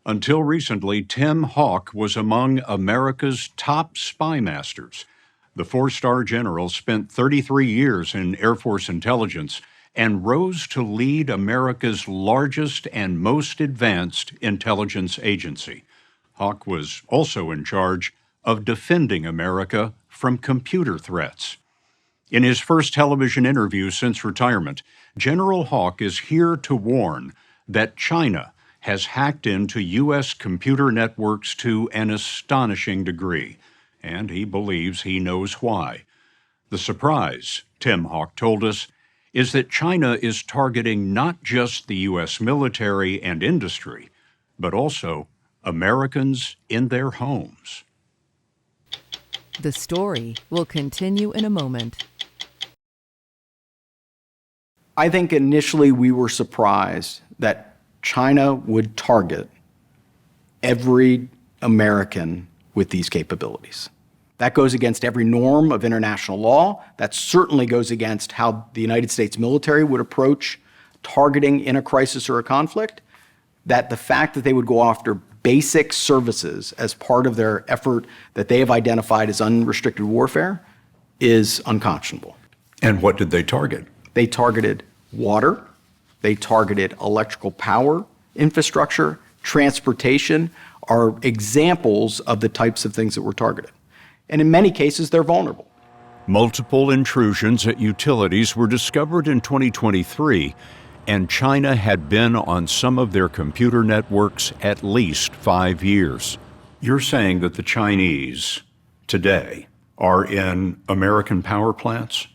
Until recently, Tim Haugh was among America's top spy masters. The four-star general spent 33 years in Air Force intelligence and rose to lead America's largest and most advanced intelligence agency. Haugh was also in charge of defending America from computer threats. In his first television interview since retirement, General Haugh is here to warn that China has hacked into U.S. computer networks to an astonishing degree, and he believes he knows why. The surprise, Tim Haugh told us, is that China is targeting not just the U.S. military and industry, but also Americans in their homes. The story will continue in a moment. I think initially we were surprised that China would target every American with these capabilities. That goes against every norm of international law. That certainly goes against how the United States military would approach targeting in a crisis or a conflict. That the fact that they would go after basic services as part of their effort that they have identified as unrestricted warfare is unconscionable. And what did they target? They targeted water, they targeted electrical power infrastructure, transportation are examples of the types of things that were targeted. And in many cases, they're vulnerable. Multiple intrusions at utilities were discovered in 2023, and China had been on some of their computer networks at least 5 years. You're saying that the Chinese today are in American power plants,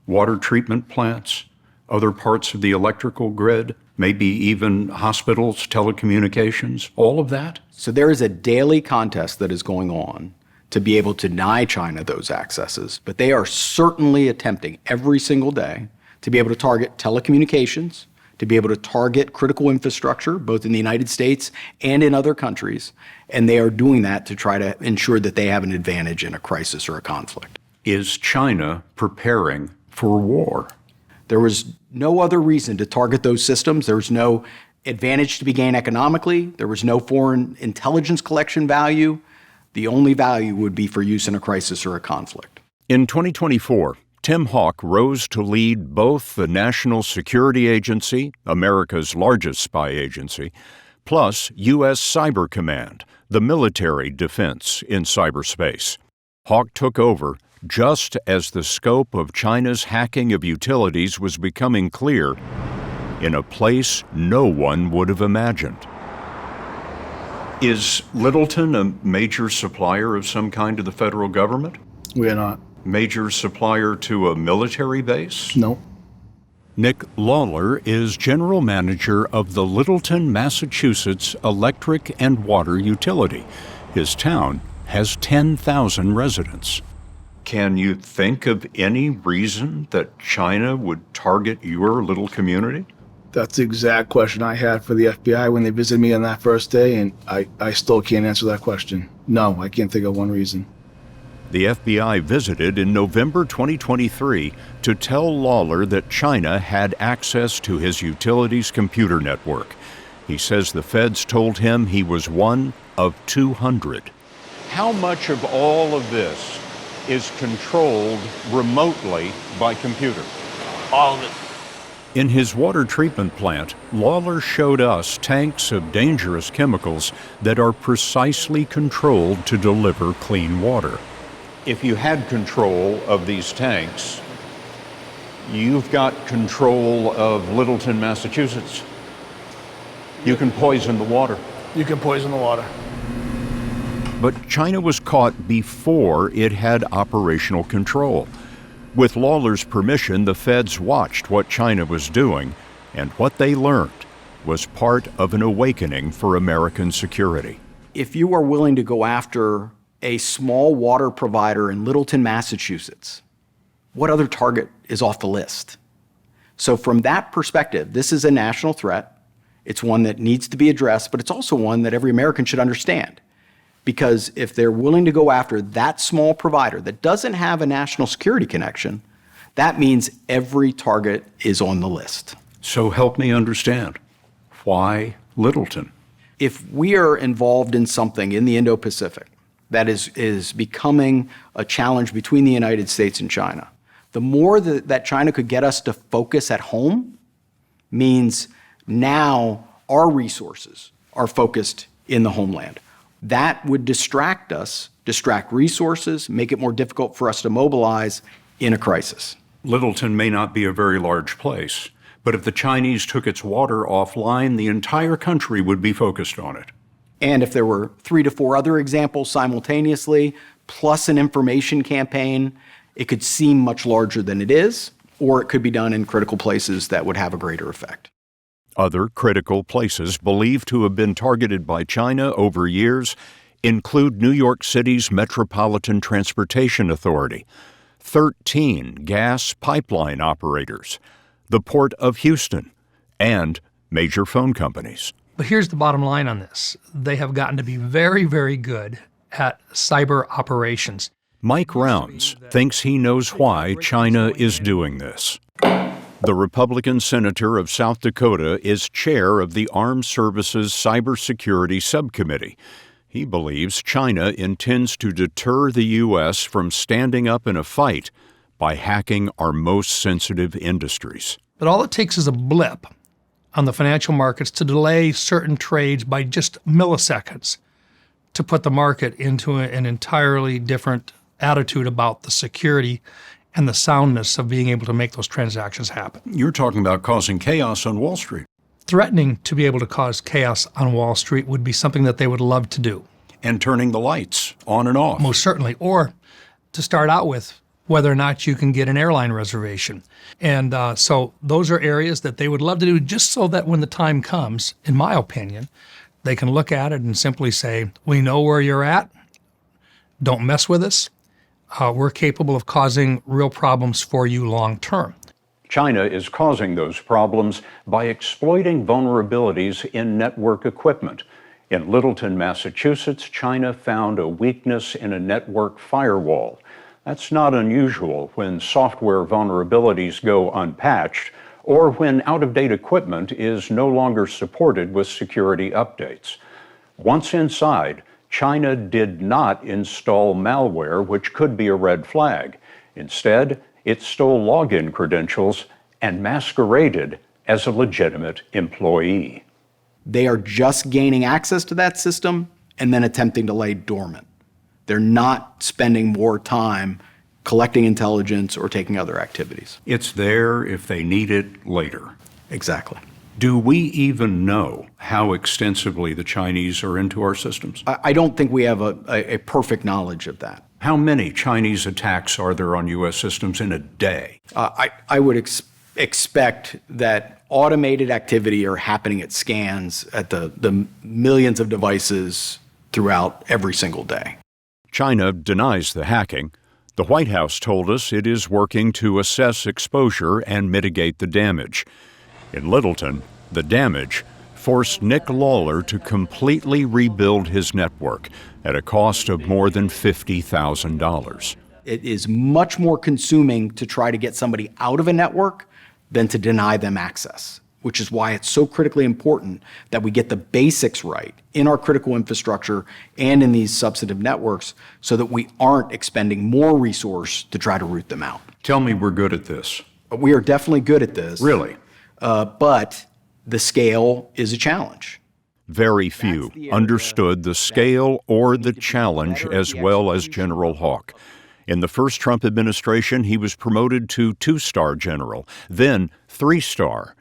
water treatment plants, other parts of the electrical grid, maybe even hospitals, telecommunications, all of that? So there is a daily contest that is going on to be able to deny China those accesses, but they are certainly attempting every single day to be able to target telecommunications, to be able to target critical infrastructure, both in the United States and in other countries, and they are doing that to try to ensure that they have an advantage in a crisis or a conflict. Is China preparing for war? There was no other reason to target those systems. There was no advantage to be gained economically. There was no foreign intelligence collection value. The only value would be for use in a crisis or a conflict. In 2024, Tim Haugh rose to lead both the National Security Agency, America's largest spy agency, plus U.S. Cyber Command, the military defense in cyberspace. Haugh took over just as the scope of China's hacking of utilities was becoming clear in a place no one would have imagined. Is Littleton a major supplier of some kind to the federal government? We are not. Major supplier to a military base? No. Nick Lawler is general manager of the Littleton, Massachusetts electric and water utility. His town has 10,000 residents. Can you think of any reason that China would target your little community? That's the exact question I had for the FBI when they visited me on that first day, and I still can't answer that question. No, I can't think of one reason. The FBI visited in November 2023 to tell Lawler that China had access to his utility's computer network. He says the feds told him he was one of 200. How much of all of this is controlled remotely by computer? All of it. In his water treatment plant, Lawler showed us tanks of dangerous chemicals that are precisely controlled to deliver clean water. If you had control of these tanks, you've got control of Littleton, Massachusetts. You can poison the water. You can poison the water. But China was caught before it had operational control. With Lawler's permission, the feds watched what China was doing, and what they learned was part of an awakening for American security. If you are willing to go after a small water provider in Littleton, Massachusetts, what other target is off the list? So from that perspective, this is a national threat. It's one that needs to be addressed, but it's also one that every American should understand. Because if they're willing to go after that small provider that doesn't have a national security connection, that means every target is on the list. So help me understand. Why Littleton? If we are involved in something in the Indo-Pacific that is becoming a challenge between the United States and China, the more that China could get us to focus at home means now our resources are focused in the homeland. That would distract us, distract resources, make it more difficult for us to mobilize in a crisis. Littleton may not be a very large place, but if the Chinese took its water offline, the entire country would be focused on it. And if there were 3 to 4 other examples simultaneously, plus an information campaign, it could seem much larger than it is, or it could be done in critical places that would have a greater effect. Other critical places believed to have been targeted by China over years include New York City's Metropolitan Transportation Authority, 13 gas pipeline operators, the Port of Houston, and major phone companies. But here's the bottom line on this. They have gotten to be very, very good at cyber operations. Mike Rounds thinks he knows why China is doing this. The Republican senator of South Dakota is chair of the Armed Services Cybersecurity Subcommittee. He believes China intends to deter the U.S. from standing up in a fight by hacking our most sensitive industries. But all it takes is a blip on the financial markets to delay certain trades by just milliseconds to put the market into an entirely different attitude about the security and the soundness of being able to make those transactions happen. You're talking about causing chaos on Wall Street. Threatening to be able to cause chaos on Wall Street would be something that they would love to do. And turning the lights on and off. Most certainly. Or to start out with, whether or not you can get an airline reservation. And so those are areas that they would love to do just so that when the time comes, in my opinion, they can look at it and simply say, we know where you're at. Don't mess with us. We're capable of causing real problems for you long term. China is causing those problems by exploiting vulnerabilities in network equipment. In Littleton, Massachusetts, China found a weakness in a network firewall. That's not unusual when software vulnerabilities go unpatched or when out-of-date equipment is no longer supported with security updates. Once inside, China did not install malware, which could be a red flag. Instead, it stole login credentials and masqueraded as a legitimate employee. They are just gaining access to that system and then attempting to lay dormant. They're not spending more time collecting intelligence or taking other activities. It's there if they need it later. Exactly. Do we even know how extensively the Chinese are into our systems? I don't think we have a perfect knowledge of that. How many Chinese attacks are there on U.S. systems in a day? I would expect that automated activity are happening at scans at the millions of devices throughout every single day. China denies the hacking. The White House told us it is working to assess exposure and mitigate the damage. In Littleton, the damage forced Nick Lawler to completely rebuild his network at a cost of more than $50,000. It is much more consuming to try to get somebody out of a network than to deny them access, which is why it's so critically important that we get the basics right in our critical infrastructure and in these substantive networks so that we aren't expending more resource to try to root them out. Tell me we're good at this. We are definitely good at this. Really? But the scale is a challenge. Very few understood the scale or the challenge as well as General Haugh. In the first Trump administration, he was promoted to 2-star general, then 3-star.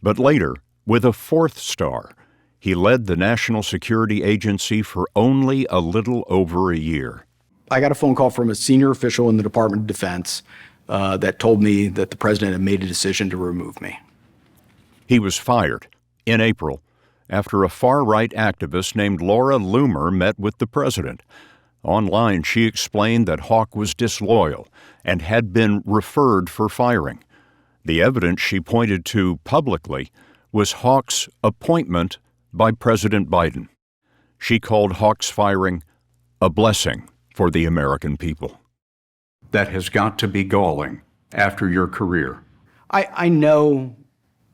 But later, with a 4th star, he led the National Security Agency for only a little over a year. I got a phone call from a senior official in the Department of Defense that told me that the president had made a decision to remove me. He was fired in April after a far-right activist named Laura Loomer met with the president. Online, she explained that Haugh was disloyal and had been referred for firing. The evidence she pointed to publicly was Haugh's appointment by President Biden. She called Haugh's firing a blessing for the American people. That has got to be galling after your career. I know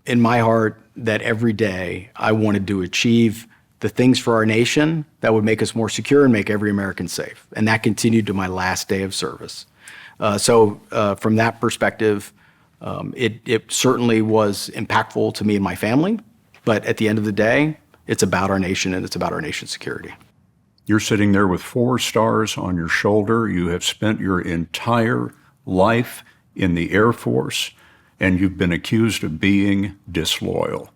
in my heart that every day I wanted to achieve the things for our nation that would make us more secure and make every American safe. And that continued to my last day of service. So from that perspective, it certainly was impactful to me and my family. But at the end of the day, it's about our nation and it's about our nation's security. You're sitting there with 4 stars on your shoulder. You have spent your entire life in the Air Force, and you've been accused of being disloyal.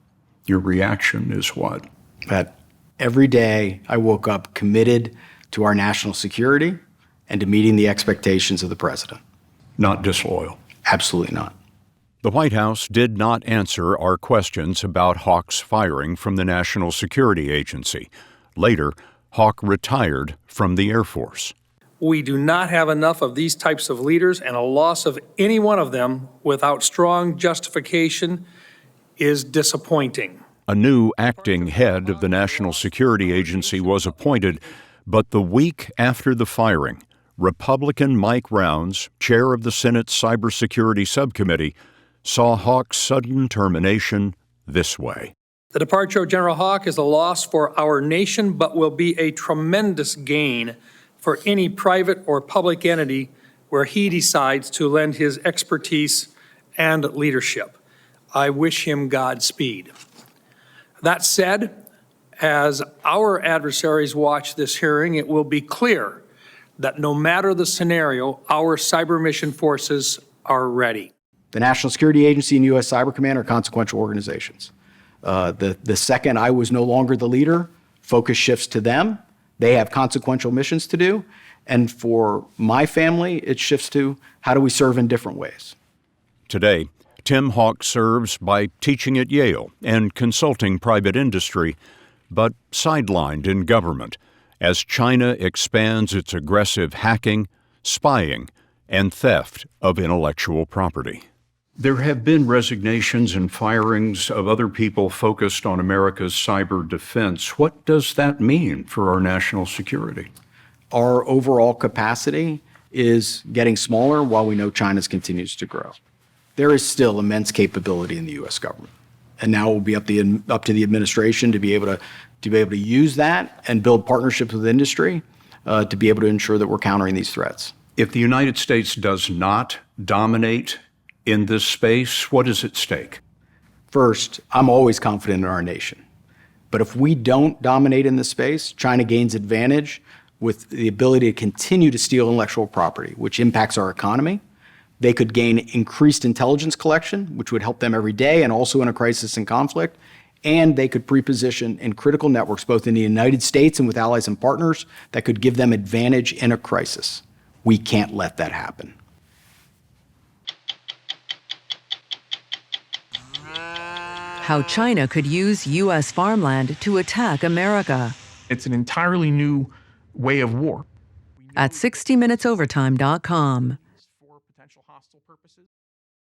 Your reaction is what? That every day I woke up committed to our national security and to meeting the expectations of the president. Not disloyal. Absolutely not. The White House did not answer our questions about Haugh's firing from the National Security Agency. Later, Haugh retired from the Air Force. We do not have enough of these types of leaders, and a loss of any one of them without strong justification is disappointing. A new acting head of the National Security Agency was appointed, but the week after the firing, Republican Mike Rounds, chair of the Senate's Cybersecurity Subcommittee, saw Haugh's sudden termination this way. The departure of General Haugh is a loss for our nation, but will be a tremendous gain for any private or public entity where he decides to lend his expertise and leadership. I wish him Godspeed. That said, as our adversaries watch this hearing, it will be clear that no matter the scenario, our cyber mission forces are ready. The National Security Agency and U.S. Cyber Command are consequential organizations. The second I was no longer the leader, focus shifts to them. They have consequential missions to do. And for my family, it shifts to how do we serve in different ways. Today, Tim Haugh serves by teaching at Yale and consulting private industry, but sidelined in government as China expands its aggressive hacking, spying, and theft of intellectual property. There have been resignations and firings of other people focused on America's cyber defense. What does that mean for our national security? Our overall capacity is getting smaller while we know China's continues to grow. There is still immense capability in the U.S. government. And now it will be up to the administration to be able to use that and build partnerships with industry to be able to ensure that we're countering these threats. If the United States does not dominate in this space, what is at stake? First, I'm always confident in our nation. But if we don't dominate in this space, China gains advantage with the ability to continue to steal intellectual property, which impacts our economy. They could gain increased intelligence collection, which would help them every day and also in a crisis and conflict. And they could pre-position in critical networks, both in the United States and with allies and partners, that could give them advantage in a crisis. We can't let that happen. How China could use U.S. farmland to attack America. It's an entirely new way of war. At 60minutesovertime.com.